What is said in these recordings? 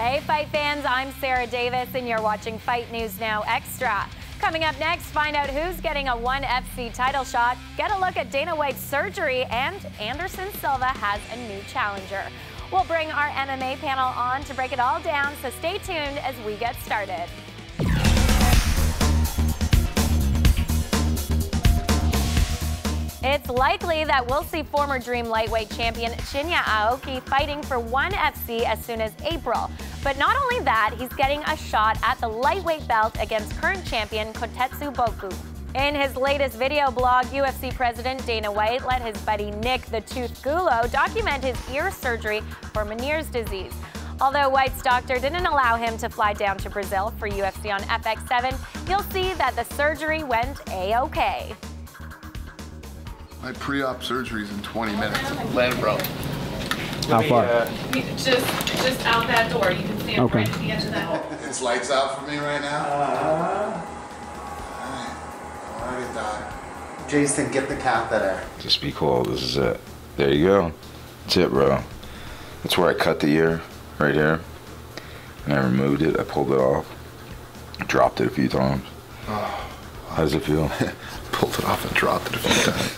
Hey Fight fans, I'm Sarah Davis and you're watching Fight News Now Extra. Coming up next, find out who's getting a ONE FC title shot, get a look at Dana White's surgery, and Anderson Silva has a new challenger. We'll bring our MMA panel on to break it all down, so stay tuned as we get started. It's likely that we'll see former Dream lightweight champion Shinya Aoki fighting for ONE FC as soon as April. But not only that, he's getting a shot at the lightweight belt against current champion Kotetsu Boku. In his latest video blog, UFC president Dana White let his buddy Nick the Tooth Gulo document his ear surgery for Meniere's disease. Although White's doctor didn't allow him to fly down to Brazil for UFC on FX7, you'll see that the surgery went A-OK. My pre-op surgery's in 20 minutes. Land, bro. How far? Just out that door. You can stand right at the edge of that hole. It's lights out for me right now? Alright. Alrighty, Doc. Jason, get the catheter. Just be cool. This is it. There you go. That's it, bro. That's where I cut the ear, right here. And I removed it. I pulled it off. Dropped it a few times. How does it feel? Pulled it off and dropped it a few times.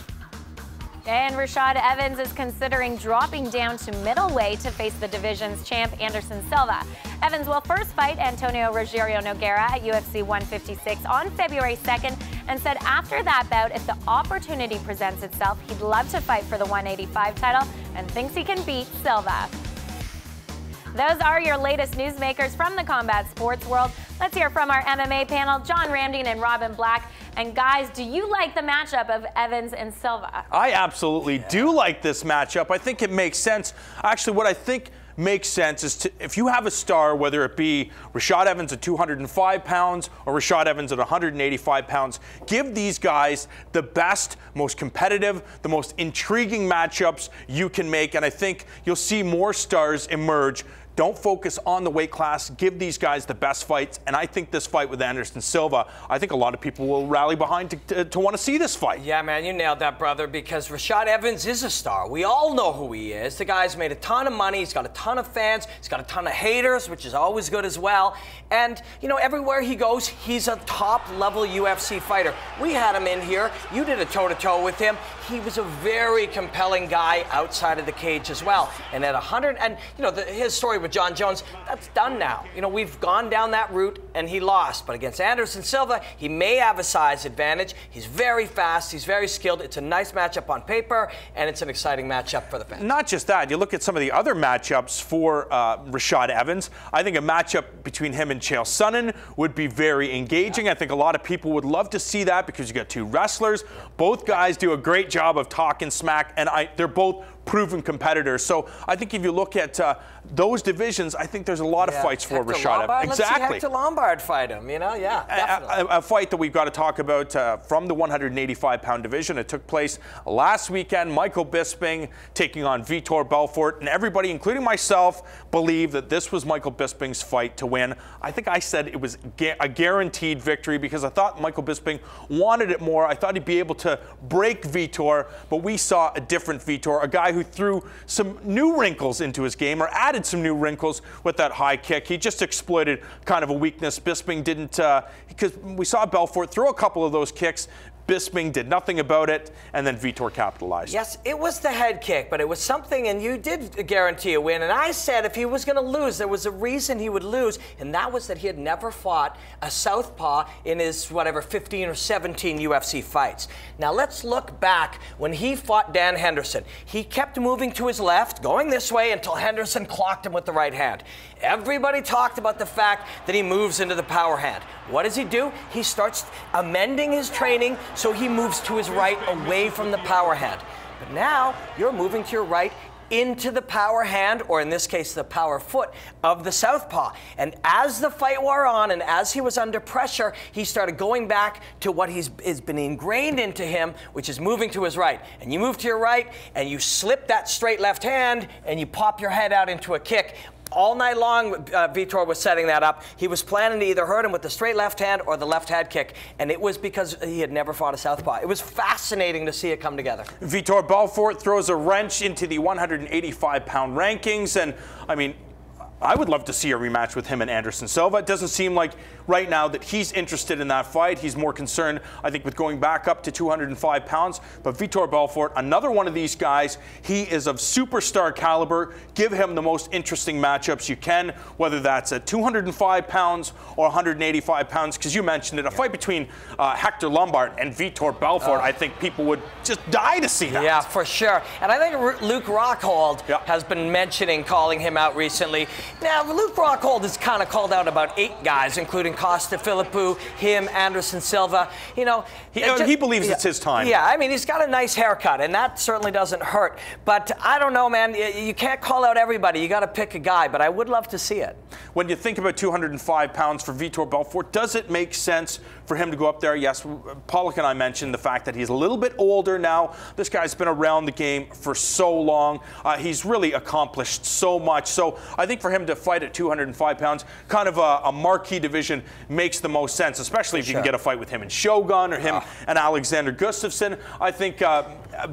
And Rashad Evans is considering dropping down to middleweight to face the division's champ Anderson Silva. Evans will first fight Antonio Rogerio Nogueira at UFC 156 on February 2nd and said after that bout, if the opportunity presents itself, he'd love to fight for the 185 title and thinks he can beat Silva. Those are your latest newsmakers from the combat sports world. Let's hear from our MMA panel, John Ramdeen and Robin Black. And guys, do you like the matchup of Evans and Silva? I absolutely do like this matchup. I think it makes sense. Actually, what I think makes sense is if you have a star, whether it be Rashad Evans at 205 pounds or Rashad Evans at 185 pounds, give these guys the best, most competitive, the most intriguing matchups you can make. And I think you'll see more stars emerge. Don't focus on the weight class. Give these guys the best fights. And I think this fight with Anderson Silva, I think a lot of people will rally behind to want to see this fight. Yeah, man, you nailed that, brother, because Rashad Evans is a star. We all know who he is. The guy's made a ton of money. He's got a ton of fans. He's got a ton of haters, which is always good as well. And, you know, everywhere he goes, he's a top-level UFC fighter. We had him in here. You did a toe-to-toe with him. He was a very compelling guy outside of the cage as well. And at 100, and, you know, his story with John Jones, that's done now. You know, we've gone down that route and he lost. But against Anderson Silva, he may have a size advantage. He's very fast. He's very skilled. It's a nice matchup on paper, and it's an exciting matchup for the fans. Not just that. You look at some of the other matchups for Rashad Evans. I think a matchup between him and Chael Sonnen would be very engaging. I think a lot of people would love to see that because you got two wrestlers. Both guys do a great job of talking smack, and they're both proven competitors. So I think if you look at those divisions, I think there's a lot of fights for Rashad Evans. Exactly. Let's see Hector Lombard fight him, you know? Yeah, definitely. A fight that we've got to talk about from the 185-pound division. It took place last weekend. Michael Bisping taking on Vitor Belfort, and everybody, including myself, believed that this was Michael Bisping's fight to win. I think I said it was a guaranteed victory because I thought Michael Bisping wanted it more. I thought he'd be able to break Vitor, but we saw a different Vitor, a guy who threw some new wrinkles into his game, or added some new wrinkles with that high kick. He just exploited kind of a weakness. Bisping didn't, because we saw Belfort throw a couple of those kicks. Bisping did nothing about it, and then Vitor capitalized. Yes, it was the head kick, but it was something, and you did guarantee a win. And I said if he was going to lose, there was a reason he would lose, and that was that he had never fought a southpaw in his, 15 or 17 UFC fights. Now, let's look back when he fought Dan Henderson. He kept moving to his left, going this way, until Henderson clocked him with the right hand. Everybody talked about the fact that he moves into the power hand. What does he do? He starts amending his training so he moves to his right away from the power hand. But now you're moving to your right into the power hand, or in this case, the power foot of the southpaw. And as the fight wore on and as he was under pressure, he started going back to what has been ingrained into him, which is moving to his right. And you move to your right and you slip that straight left hand and you pop your head out into a kick. All night long, Vitor was setting that up. He was planning to either hurt him with the straight left hand or the left head kick, and it was because he had never fought a southpaw. It was fascinating to see it come together. Vitor Belfort throws a wrench into the 185-pound rankings, and I mean, I would love to see a rematch with him and Anderson Silva. It doesn't seem like right now that he's interested in that fight. He's more concerned, I think, with going back up to 205 pounds. But Vitor Belfort, another one of these guys, he is of superstar caliber. Give him the most interesting matchups you can, whether that's at 205 pounds or 185 pounds, because you mentioned it, a fight between Hector Lombard and Vitor Belfort. I think people would just die to see that. Yeah, for sure. And I think Luke Rockhold has been mentioning calling him out recently. Now, Luke Rockhold has kind of called out about 8 guys, including Costa Philippou, him, Anderson Silva. You know, he believes it's his time. Yeah, I mean, he's got a nice haircut, and that certainly doesn't hurt. But I don't know, man. You can't call out everybody. You got to pick a guy, but I would love to see it. When you think about 205 pounds for Vitor Belfort, does it make sense for him to go up there? Yes, Pollock and I mentioned the fact that he's a little bit older now. This guy's been around the game for so long. He's really accomplished so much. So I think for him to fight at 205 pounds, kind of a marquee division, makes the most sense, especially if you can get a fight with him and Shogun or him and Alexander Gustafsson. I think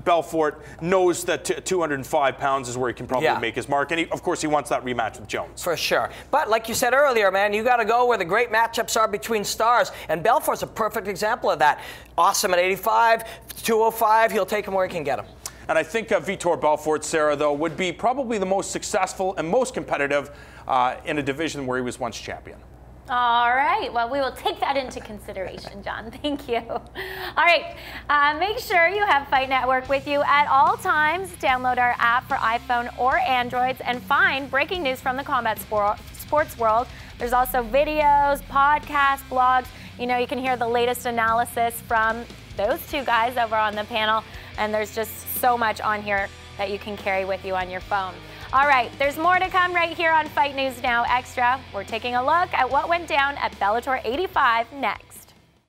Belfort knows that 205 pounds is where he can probably make his mark. And of course, he wants that rematch with Jones. For sure. But like you said earlier, man, you got to go where the great matchups are between stars. And Belfort's a perfect example of that. Awesome at 85, 205, he'll take him where he can get him. And I think Vitor Belfort, Sarah, though, would be probably the most successful and most competitive in a division where he was once champion. All right. Well, we will take that into consideration, John. Thank you. All right. Make sure you have Fight Network with you at all times. Download our app for iPhone or Androids and find breaking news from the combat sports world. There's also videos, podcasts, blogs. You know, you can hear the latest analysis from those 2 guys over on the panel. And there's just so much on here that you can carry with you on your phone. All right, there's more to come right here on Fight News Now Extra. We're taking a look at what went down at Bellator 85 next.